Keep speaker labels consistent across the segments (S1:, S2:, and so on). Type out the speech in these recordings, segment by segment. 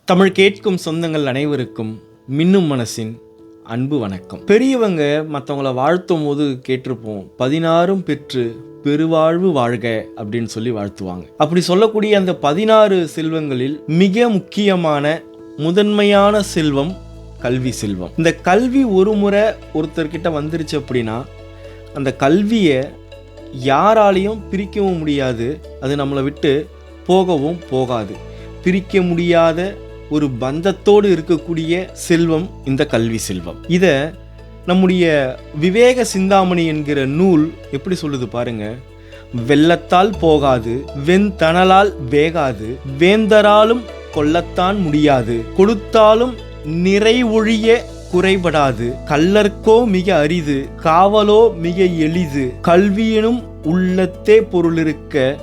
S1: தமிழ் கேட்கும் சொந்தங்கள் அனைவருக்கும் மின்னும் மனசின் அன்பு வணக்கம். பெரியவங்க மற்றவங்கள வாழ்த்தும் போது கேட்டிருப்போம், 16 பெற்று பெருவாழ்வு வாழ்க அப்படின்னு சொல்லி வாழ்த்துவாங்க. அப்படி சொல்லக்கூடிய அந்த 16 செல்வங்களில் மிக முக்கியமான முதன்மையான செல்வம் கல்வி செல்வம். இந்த கல்வி ஒரு முறை ஒருத்தர்கிட்ட வந்துருச்சு அப்படின்னா அந்த கல்வியை யாராலையும் பிரிக்கவும் முடியாது, அது நம்மளை விட்டு போகவும் போகாது. பிரிக்க முடியாத ஒரு பந்தத்தோடு இருக்கக்கூடிய செல்வம் இந்த கல்வி செல்வம். இதை நம்முடைய விவேக சிந்தாமணி என்கிற நூல் எப்படி சொல்லுது பாருங்க. வெள்ளத்தால் போகாது, வெண்தணலால் வேகாது, வேந்தராலும் கொள்ளத்தான் முடியாது, கொடுத்தாலும் நிறைவொழிய குறைபடாது, கள்ளர்க்கோ மிக அரிது, காவலோ மிக எளிது, கல்வியினும் உள்ளத்தே பொருளிருக்க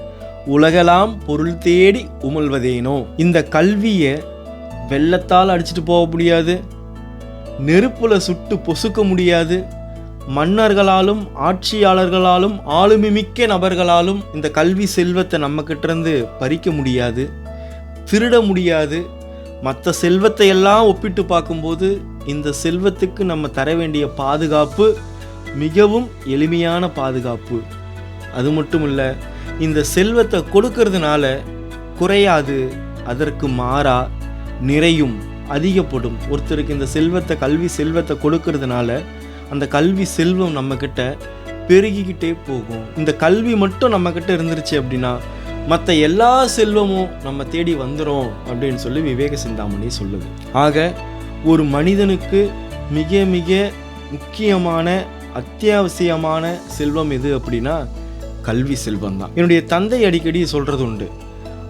S1: உலகெல்லாம் பொருள் தேடி உமல்வதேனோ. இந்த கல்வியை வெள்ளத்தால் அடிச்சுட்டு போக முடியாது, நெருப்புல சுட்டு பொசுக்க முடியாது, மன்னர்களாலும் ஆட்சியாளர்களாலும் ஆளுமைமிக்க நபர்களாலும் இந்த கல்வி செல்வத்தை நம்ம கிட்ட இருந்து பறிக்க முடியாது, திருட முடியாது. மற்ற செல்வத்தை எல்லாம் ஒப்பிட்டு பார்க்கும்போது இந்த செல்வத்துக்கு நம்ம தர வேண்டிய பாதுகாப்பு மிகவும் எளிமையான பாதுகாப்பு. அது மட்டும் இல்லை, இந்த செல்வத்தை கொடுக்கறதுனால குறையாது, அதற்கு மாறா நிறையும் அதிகப்படும். ஒருத்தருக்கு இந்த செல்வத்தை கல்வி செல்வத்தை கொடுக்கறதுனால அந்த கல்வி செல்வம் நம்ம கிட்ட பெருகிக்கிட்டே போகும். இந்த கல்வி மட்டும் நம்ம கிட்ட இருந்துருச்சு அப்படின்னா மற்ற எல்லா செல்வமும் நம்ம தேடி வந்துடும் அப்படின்னு சொல்லி விவேக சிந்தாமணி சொல்லுது. ஆக ஒரு மனிதனுக்கு மிக மிக முக்கியமான அத்தியாவசியமான செல்வம் எது அப்படின்னா கல்வி செல்வம் தான். என்னுடைய தந்தை அடிக்கடி சொல்றது உண்டு,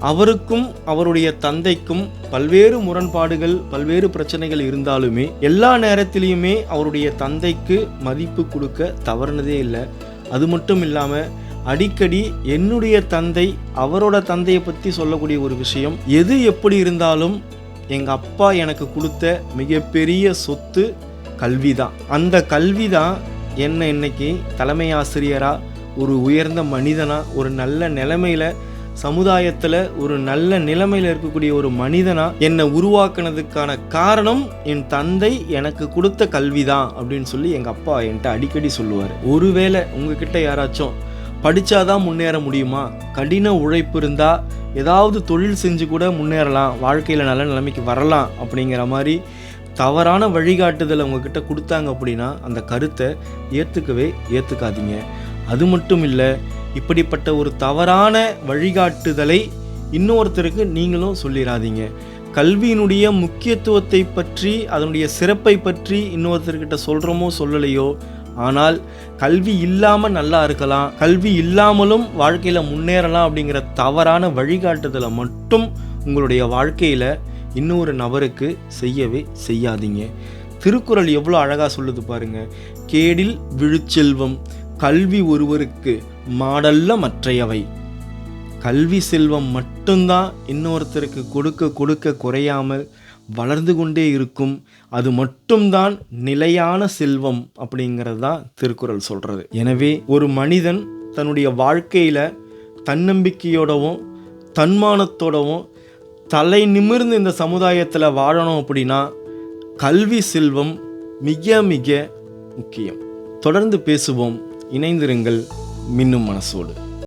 S1: அவருக்கும் அவருடைய தந்தைக்கும் பல்வேறு முரண்பாடுகள் பல்வேறு பிரச்சனைகள் இருந்தாலுமே எல்லா நேரத்திலையுமே அவருடைய தந்தைக்கு மதிப்பு கொடுக்க தவறுனதே இல்லை. அது மட்டும் இல்லாமல் அடிக்கடி என்னுடைய தந்தை அவரோட தந்தையை பற்றி சொல்லக்கூடிய ஒரு விஷயம், எது எப்படி இருந்தாலும் எங்கள் அப்பா எனக்கு கொடுத்த மிகப்பெரிய சொத்து கல்வி தான். அந்த கல்வி தான் என்னை இன்னைக்கு தலைமை ஆசிரியராக, ஒரு உயர்ந்த மனிதனாக, ஒரு நல்ல நிலைமையில், சமுதாயத்தில் ஒரு நல்ல நிலைமையில் இருக்கக்கூடிய ஒரு மனிதனாக என்னை உருவாக்குனதுக்கான காரணம் என் தந்தை எனக்கு கொடுத்த கல்வி தான் அப்படின்னு சொல்லி எங்கள் அப்பா என்கிட்ட அடிக்கடி சொல்லுவார். ஒருவேளை உங்ககிட்ட யாராச்சும் படித்தாதான் முன்னேற முடியுமா, கடின உழைப்பு இருந்தால் ஏதாவது தொழில் செஞ்சு கூட முன்னேறலாம், வாழ்க்கையில் நல்ல நிலைமைக்கு வரலாம் அப்படிங்கிற மாதிரி தவறான வழிகாட்டுதலை உங்ககிட்ட கொடுத்தாங்க அப்படின்னா அந்த கருத்தை ஏற்றுக்காதீங்க. அது மட்டும் இல்லை, இப்படிப்பட்ட ஒரு தவறான வழிகாட்டுதலை இன்னொருத்தருக்கு நீங்களும் சொல்லிடாதீங்க. கல்வியினுடைய முக்கியத்துவத்தை பற்றி அதனுடைய சிறப்பை பற்றி இன்னொருத்தர்கிட்ட சொல்கிறோமோ சொல்லலையோ, ஆனால் கல்வி இல்லாமல் நல்லா இருக்கலாம், கல்வி இல்லாமலும் வாழ்க்கையில் முன்னேறலாம் அப்படிங்கிற தவறான வழிகாட்டுதலை மட்டும் உங்களுடைய வாழ்க்கையில் இன்னொரு நபருக்கு செய்யாதீங்க. திருக்குறள் எவ்வளோ அழகாக சொல்லுது பாருங்க. கேடில் விழுச்செல்வம் கல்வி ஒருவருக்கு மாடல்ல மற்றையவை. கல்வி செல்வம் மட்டும்தான் இன்னொருத்தருக்கு கொடுக்க குறையாமல் வளர்ந்து கொண்டே இருக்கும். அது மட்டும்தான் நிலையான செல்வம் அப்படிங்கிறது தான் திருக்குறள் சொல்கிறது. எனவே ஒரு மனிதன் தன்னுடைய வாழ்க்கையில் தன்னம்பிக்கையோடவும் தன்மானத்தோடவும் தலை நிமிர்ந்து இந்த சமுதாயத்தில் வாழணும் அப்படின்னா கல்வி செல்வம் மிக மிக முக்கியம். தொடர்ந்து பேசுவோம். இணைந்திருங்கள் மின்னும் மனசோடு.